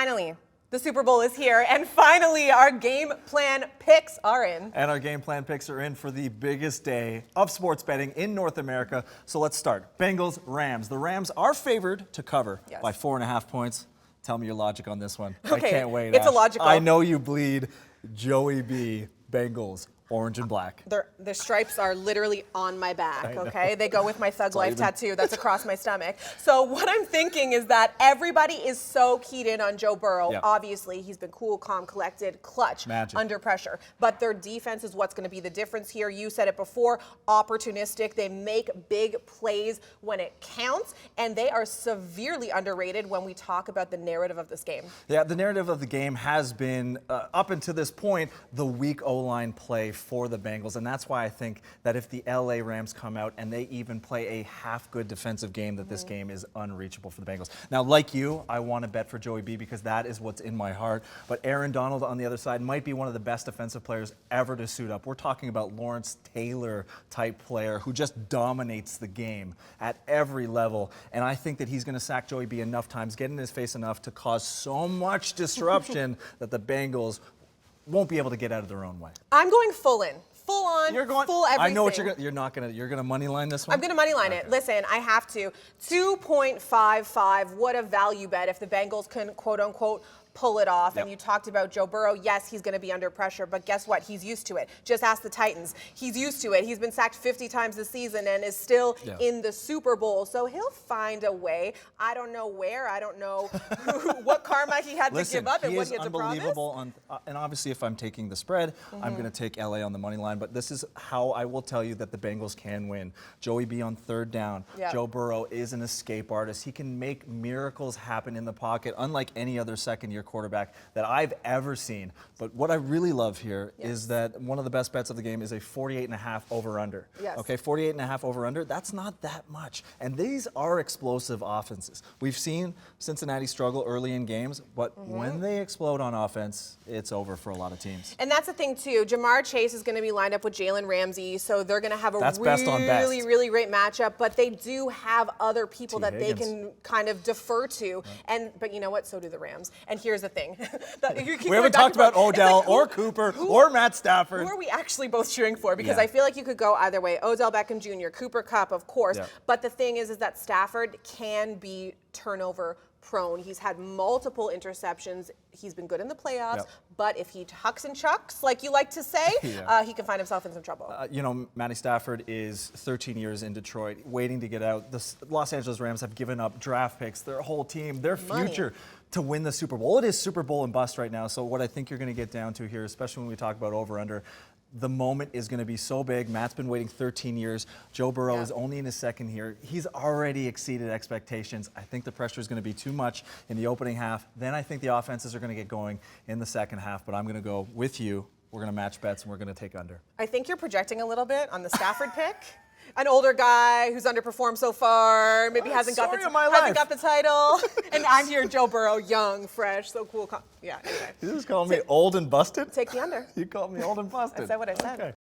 Finally, the Super Bowl is here, and finally our game plan picks are in. And our game plan picks are in for the biggest day of sports betting in North America. So let's start. Bengals, Rams. The Rams are favored to cover by 4.5 points. Tell me your logic on this one. Okay, I can't wait. it's Ash. a logical. I know you bleed. Joey B. Bengals. Orange and black. The stripes are literally on my back, okay? They go with my Thug Life tattoo that's across my stomach. So what I'm thinking is that everybody is so keyed in on Joe Burrow. Yep. Obviously, he's been cool, calm, collected, clutch, under pressure. But their defense is what's going to be the difference here. You said it before, opportunistic. They make big plays when it counts, and they are severely underrated when we talk about the narrative of this game. Yeah, the narrative of the game has been, up until this point, the weak O-line play for the Bengals, and that's why I think that if the LA Rams come out and they even play a half good defensive game, that this game is unreachable for the Bengals. Now, like you, I want to bet for Joey B because that is what's in my heart, but Aaron Donald on the other side might be one of the best defensive players ever to suit up. We're talking about Lawrence Taylor type player who just dominates the game at every level, and I think that he's going to sack Joey B enough times, get in his face enough to cause so much disruption that the Bengals won't be able to get out of their own way. I'm going full in. Full on, full everything. I know what you're gonna money line this one? I'm gonna money line it. Listen, I have to. 2.55, what a value bet if the Bengals can quote unquote pull it off. And you talked about Joe Burrow. Yes, he's going to be under pressure, but guess what? He's used to it. Just ask the Titans. He's used to it. He's been sacked 50 times this season and is still in the Super Bowl. So he'll find a way. I don't know where. I don't know what karma he had to give up and what he had to promise. Unbelievable. And obviously, if I'm taking the spread, I'm going to take LA on the money line. But this is how I will tell you that the Bengals can win. Joey B on third down. Joe Burrow is an escape artist. He can make miracles happen in the pocket, unlike any other second-year quarterback that I've ever seen. But what I really love here is that one of the best bets of the game is a 48.5 over-under. Okay, 48.5 over-under, that's not that much. And these are explosive offenses. We've seen Cincinnati struggle early in games, but when they explode on offense, it's over for a lot of teams. And that's the thing, too. Jamar Chase is going to be lined up with Jalen Ramsey, so they're going to have a really great matchup, but they do have other people that they can kind of defer to. But you know what? So do the Rams. And here's the thing. We haven't talked about Odell or Cooper or Matt Stafford. Who are we actually both cheering for? Because I feel like you could go either way. Odell Beckham Jr., Cooper Kupp, of course. But the thing is that Stafford can be turnover prone. He's had multiple interceptions. He's been good in the playoffs, but if he hucks and chucks, like you like to say, he can find himself in some trouble. You know, Matty Stafford is 13 years in Detroit, waiting to get out. The Los Angeles Rams have given up draft picks, their whole team, their future to win the Super Bowl. It is Super Bowl and bust right now. So what I think you're going to get down to here, especially when we talk about over-under, the moment is going to be so big. Matt's been waiting 13 years. Joe Burrow is only in his second year. He's already exceeded expectations. I think the pressure is going to be too much in the opening half. Then I think the offenses are going to get going in the second half. But I'm going to go with you. We're going to match bets, and we're going to take under. I think you're projecting a little bit on the Stafford pick. An older guy who's underperformed so far, maybe hasn't got the title. And I'm here, Joe Burrow, young, fresh, so cool. Anyway. You just call me old and busted? Take the under. You called me old and busted. I said what I said. Okay.